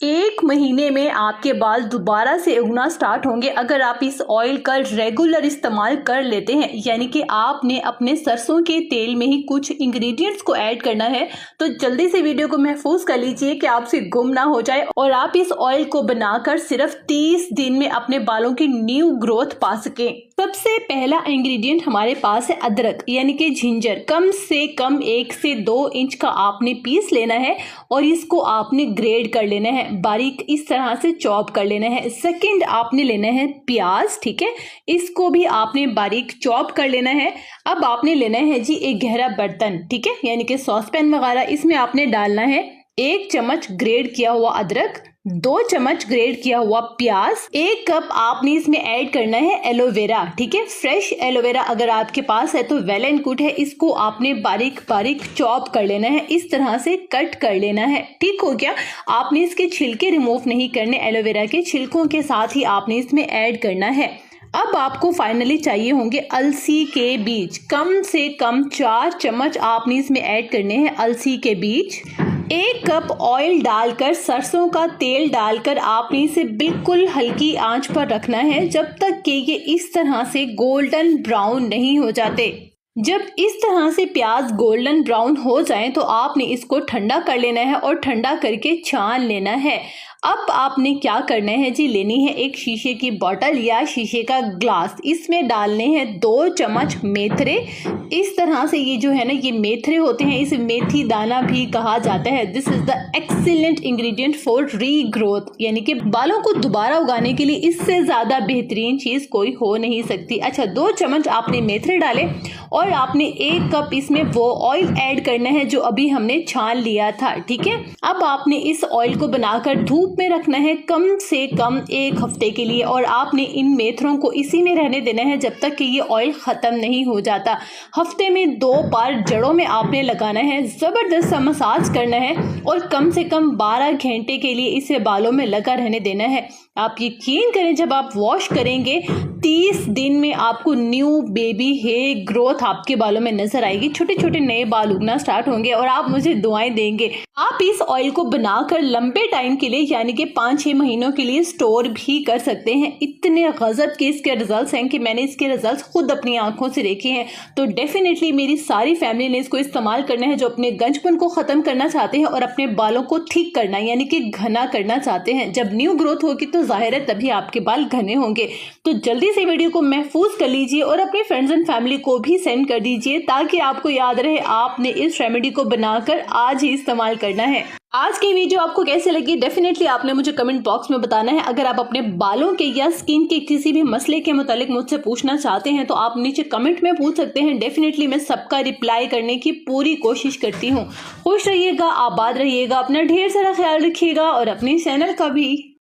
1 महीने में आपके बाल दोबारा से उगना स्टार्ट होंगे अगर आप इस ऑयल का रेगुलर इस्तेमाल कर लेते हैं। यानी कि आपने अपने सरसों के तेल में ही कुछ इंग्रेडिएंट्स को ऐड करना है। तो जल्दी से वीडियो को महफूज कर लीजिए कि आपसे गुम ना हो जाए और आप इस ऑयल को बनाकर सिर्फ 30 दिन में अपने बालों की न्यू ग्रोथ पा सकें। सबसे पहला इंग्रेडिएंट हमारे पास है अदरक यानी कि जिंजर। कम से कम 1 से 2 इंच का आपने पीस लेना है और इसको आपने ग्रेड कर लेना है, बारीक इस तरह से चॉप कर लेना है। सेकंड आपने लेना है प्याज, ठीक है, इसको भी आपने बारीक चॉप कर लेना है। अब आपने लेना है जी एक गहरा बर्तन, ठीक है, यानी कि सॉस पैन वगैरह, इसमें आपने डालना है 1 चम्मच ग्रेड किया हुआ अदरक, 2 चम्मच ग्रेड किया हुआ प्याज, 1 कप आपने इसमें ऐड करना है एलोवेरा, ठीक है, फ्रेश एलोवेरा अगर आपके पास है तो वेल एंड गुड है। इसको आपने बारीक बारीक चॉप कर लेना है, इस तरह से कट कर लेना है, ठीक हो गया। आपने इसके छिलके रिमूव नहीं करने, एलोवेरा के छिलकों के साथ ही आपने इसमें ऐड करना है। अब आपको फाइनली चाहिए होंगे अलसी के बीज, कम से कम 4 चम्मच आपने इसमें ऐड करने हैं अलसी के बीज। 1 कप ऑयल डालकर, सरसों का तेल डालकर आपने इसे बिल्कुल हल्की आंच पर रखना है जब तक कि ये इस तरह से गोल्डन ब्राउन नहीं हो जाते। जब इस तरह से प्याज गोल्डन ब्राउन हो जाए तो आपने इसको ठंडा कर लेना है और ठंडा करके छान लेना है। अब आपने क्या करना है जी, लेनी है एक शीशे की बोतल या शीशे का ग्लास, इसमें डालने हैं 2 चम्मच मेथरे। इस तरह से ये जो है ना, ये मेथरे होते हैं, इसे मेथी दाना भी कहा जाता है। This is the excellent ingredient for regrowth, यानी कि बालों को दोबारा उगाने के लिए इससे ज्यादा बेहतरीन चीज कोई हो नहीं सकती। अच्छा, 2 चम्मच आपने मेथरे डाले और आपने 1 कप इसमें वो ऑयल ऐड करना है जो अभी हमने छान लिया था, ठीक है। अब आपने इस ऑयल को बनाकर धूप में रखना है कम से कम 1 हफ्ते के लिए और आपने इन मेथरों को इसी में रहने देना है जब तक कि ये ऑयल खत्म नहीं हो जाता। हफ्ते में 2 बार जड़ों में आपने लगाना है, जबरदस्त सा मसाज करना है और कम से कम 12 घंटे के लिए इसे बालों में लगा रहने देना है। आप यकीन करें, जब आप वॉश करेंगे 30 दिन में आपको न्यू बेबी हेयर ग्रोथ आपके बालों में नजर आएगी, छोटे छोटे नए बाल उगना स्टार्ट होंगे और आप मुझे दुआएं देंगे। आप इस ऑयल को बनाकर लंबे टाइम के लिए यानी कि 5-6 महीनों के लिए स्टोर भी कर सकते हैं। इतने गजब के इसके रिजल्ट्स हैं कि मैंने इसके रिजल्ट्स खुद अपनी आंखों से देखे हैं। तो डेफिनेटली मेरी सारी फैमिली ने इसको इस्तेमाल करना है जो अपने गंजपन को खत्म करना चाहते हैं और अपने बालों को ठीक करना यानी कि घना करना चाहते हैं। जब न्यू ग्रोथ होगी तो जाहिर है तभी आपके बाल घने होंगे। तो जल्दी से वीडियो को महफूज कर लीजिए और अपने फ्रेंड्स एंड फैमिली को भी सेंड कर दीजिए ताकि आपको याद रहे आपने इस रेमेडी को बनाकर आज ही इस्तेमाल करना है। आज की वीडियो आपको कैसे लगी डेफिनेटली आपने मुझे कमेंट बॉक्स में बताना है। अगर आप अपने बालों के या स्किन के किसी भी मसले के मुतालिक मुझसे पूछना चाहते हैं तो आप नीचे कमेंट में पूछ सकते हैं। डेफिनेटली मैं सबका रिप्लाई करने की पूरी कोशिश करती हूँ। खुश रहिएगा, आबाद रहिएगा, अपना ढेर सारा ख्याल रखिएगा और अपने चैनल का भी।